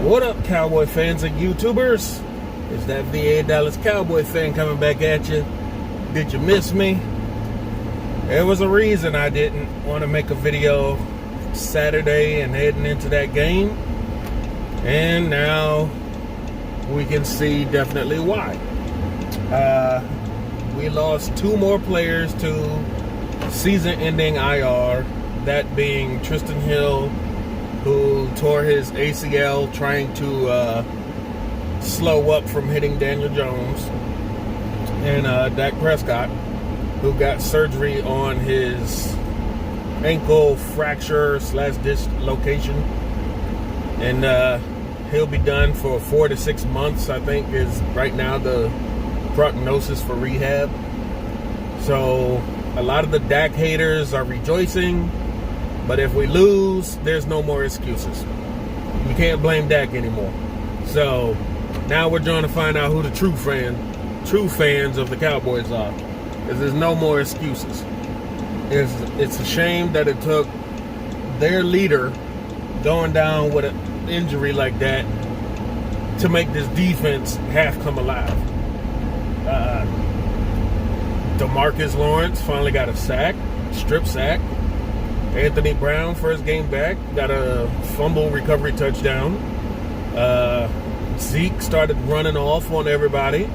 What up, Cowboy fans and YouTubers? It's that VA Dallas Cowboy fan coming back at you. Did you miss me? There was a reason I didn't want to make a video Saturday and heading into that game. And now we can see definitely why. We lost two more players to season-ending IR, that being Trysten Hill, who tore his ACL trying to slow up from hitting Daniel Jones, and Prescott, who got surgery on his ankle fracture / dislocation, and he'll be done for 4 to 6 months, I think, is right now the prognosis for rehab. So a lot of the Dak haters are rejoicing. But if we lose, there's no more excuses. You can't blame Dak anymore. So now we're trying to find out who the true fans of the Cowboys are. Because there's no more excuses. It's a shame that it took their leader going down with an injury like that to make this defense half come alive. DeMarcus Lawrence finally got a strip sack. Anthony Brown, first game back, got a fumble recovery touchdown. Zeke started running off on everybody.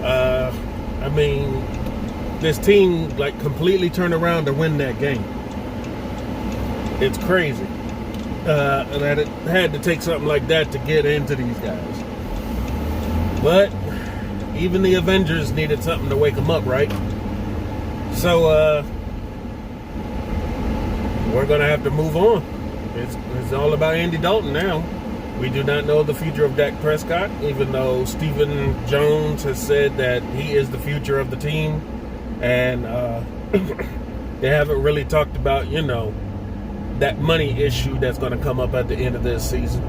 I mean, this team completely turned around to win that game. It's crazy that it had to take something like that to get into these guys. But even the Avengers needed something to wake them up, right? So, we're going to have to move on. It's all about Andy Dalton now. We do not know the future of Dak Prescott, even though Stephen Jones has said that he is the future of the team. And they haven't really talked about, that money issue that's going to come up at the end of this season.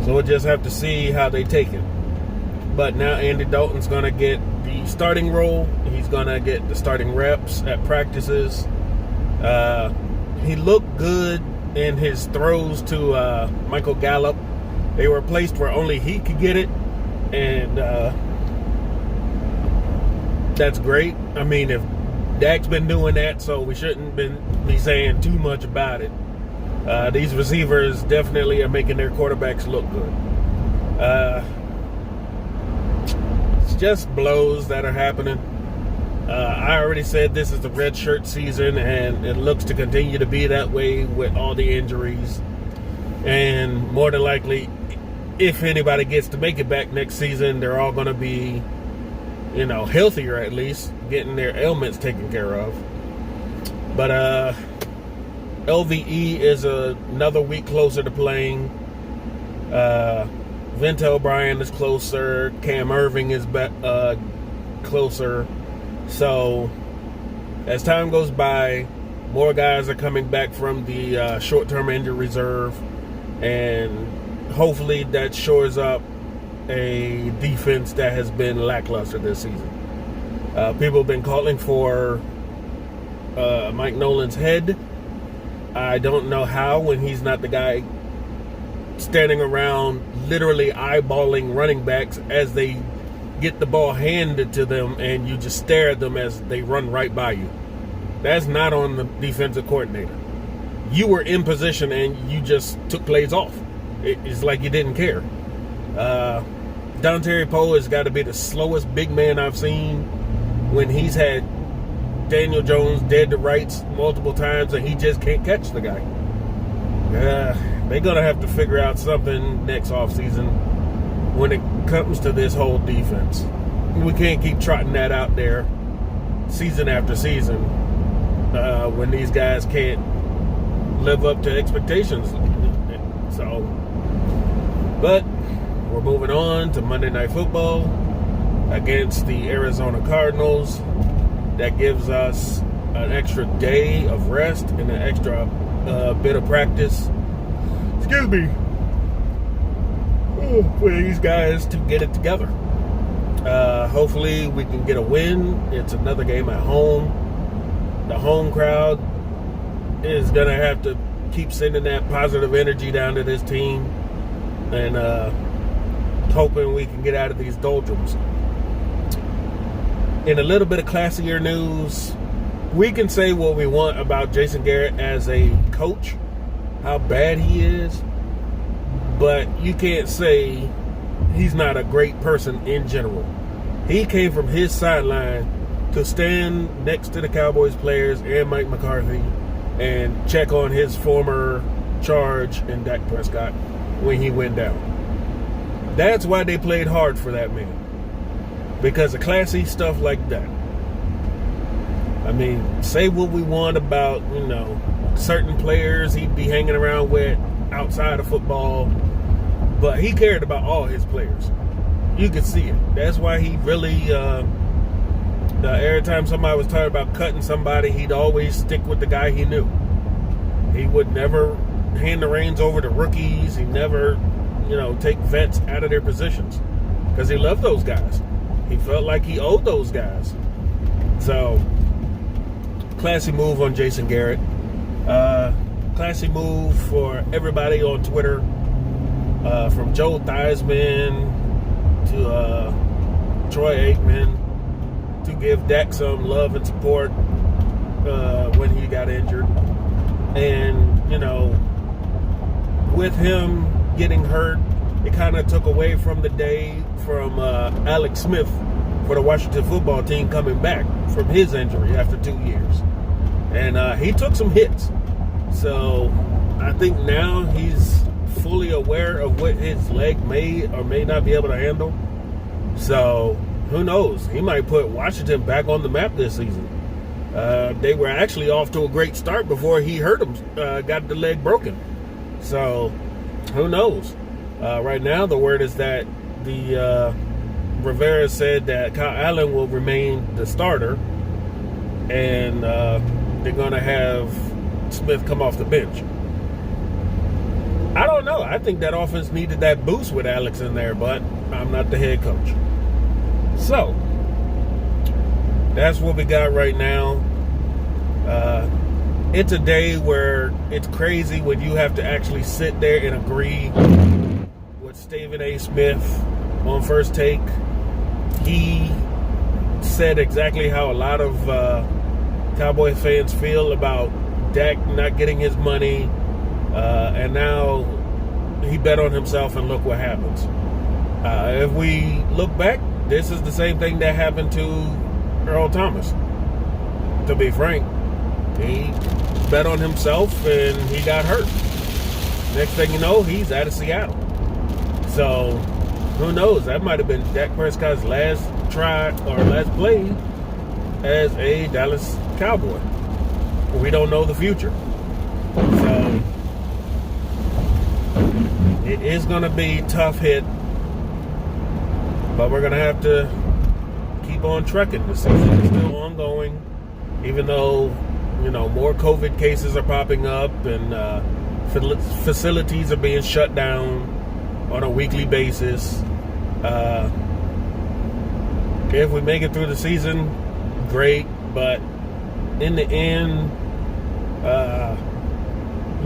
So we'll just have to see how they take it. But now Andy Dalton's going to get the starting role. He's going to get the starting reps at practices. He looked good in his throws to Michael Gallup. They were placed where only he could get it, and that's great. I mean, if Dak's been doing that, so we shouldn't be saying too much about it. These receivers definitely are making their quarterbacks look good. It's just blows that are happening. I already said this is the red shirt season, and it looks to continue to be that way with all the injuries. And more than likely, if anybody gets to make it back next season, they're all going to be, healthier at least, getting their ailments taken care of. But LVE is another week closer to playing. Ventel Bryan is closer. Cam Irving is closer. So, as time goes by, more guys are coming back from the short-term injury reserve, and hopefully that shores up a defense that has been lackluster this season. People have been calling for Mike Nolan's head. I don't know how, when he's not the guy standing around literally eyeballing running backs as they get the ball handed to them, and you just stare at them as they run right by you. That's not on the defensive coordinator. You were in position and you just took plays off. It's like you didn't care. Dontari Poe has got to be the slowest big man I've seen when he's had Daniel Jones dead to rights multiple times and he just can't catch the guy. They're going to have to figure out something next offseason when it comes to this whole defense. We can't keep trotting that out there season after season when these guys can't live up to expectations. So, but we're moving on to Monday Night Football against the Arizona Cardinals. That gives us an extra day of rest and an extra bit of practice. Excuse me. For these guys to get it together. Hopefully we can get a win. It's another game at home. The home crowd is going to have to keep sending that positive energy down to this team. and hoping we can get out of these doldrums. In a little bit of classier news, we can say what we want about Jason Garrett as a coach, how bad he is, but you can't say he's not a great person in general. He came from his sideline to stand next to the Cowboys players and Mike McCarthy and check on his former charge in Dak Prescott when he went down. That's why they played hard for that man. Because of classy stuff like that. I mean, say what we want about, certain players he'd be hanging around with outside of football, but he cared about all his players. You could see it. That's why he really, every time somebody was talking about cutting somebody, he'd always stick with the guy he knew. He would never hand the reins over to rookies. He never, take vets out of their positions because he loved those guys. He felt like he owed those guys. So, classy move on Jason Garrett. Classy move for everybody on Twitter. From Joe Theismann to Troy Aikman to give Dak some love and support when he got injured. And, with him getting hurt, it kind of took away from the day from Alex Smith for the Washington football team coming back from his injury after 2 years. And he took some hits. So I think now he's fully aware of what his leg may or may not be able to handle. So who knows? He might put Washington back on the map this season. They were actually off to a great start before he hurt him, got the leg broken. So who knows? Right now, the word is that the Rivera said that Kyle Allen will remain the starter, and they're going to have Smith come off the bench. I don't know. I think that offense needed that boost with Alex in there, but I'm not the head coach. So, that's what we got right now. It's a day where it's crazy when you have to actually sit there and agree with Stephen A. Smith on First Take. He said exactly how a lot of Cowboy fans feel about Dak not getting his money, and now he bet on himself, and look what happens. If we look back, this is the same thing that happened to Earl Thomas. To be frank, he bet on himself and he got hurt. Next thing you know, he's out of Seattle. So who knows? That might have been Dak Prescott's last try or last play as a Dallas Cowboy. We don't know the future. So it is going to be a tough hit, but we're going to have to keep on trucking. The season is still ongoing, even though, more COVID cases are popping up and facilities are being shut down on a weekly basis. If we make it through the season, great, but in the end,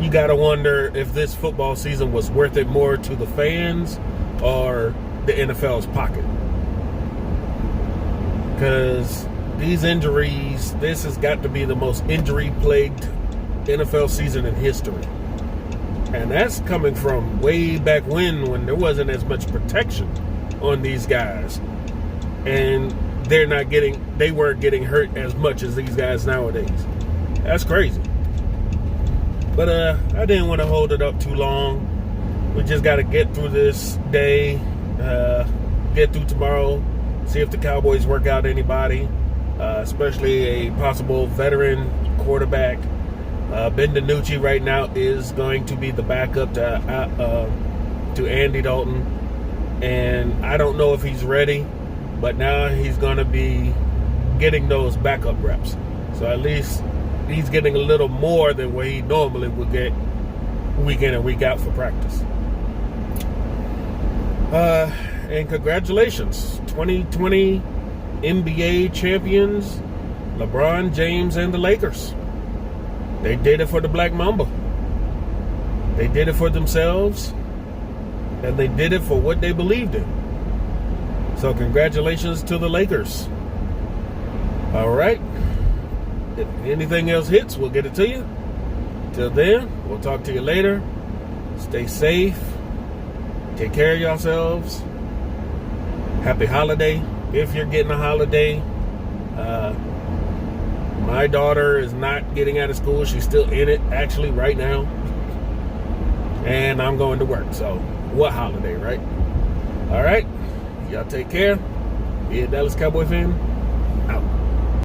you got to wonder if this football season was worth it more to the fans or the NFL's pocket. Because these injuries, this has got to be the most injury-plagued NFL season in history. And that's coming from way back when there wasn't as much protection on these guys. And they weren't getting hurt as much as these guys nowadays. That's crazy. But I didn't want to hold it up too long. We just got to get through this day, get through tomorrow, see if the Cowboys work out anybody, especially a possible veteran quarterback. Ben DiNucci right now is going to be the backup to Andy Dalton, and I don't know if he's ready, but now he's going to be getting those backup reps. So at least he's getting a little more than what he normally would get week in and week out for practice. And congratulations, 2020 NBA champions, LeBron James and the Lakers. They did it for the Black Mamba. They did it for themselves. and they did it for what they believed in. So congratulations to the Lakers. All right. If anything else hits, we'll get it to you. Till then, we'll talk to you later. Stay safe. Take care of yourselves. Happy holiday, if you're getting a holiday. My daughter is not getting out of school. She's still in it, actually, right now. And I'm going to work. So, what holiday, right? All right. Y'all take care. Be a Dallas Cowboy fan.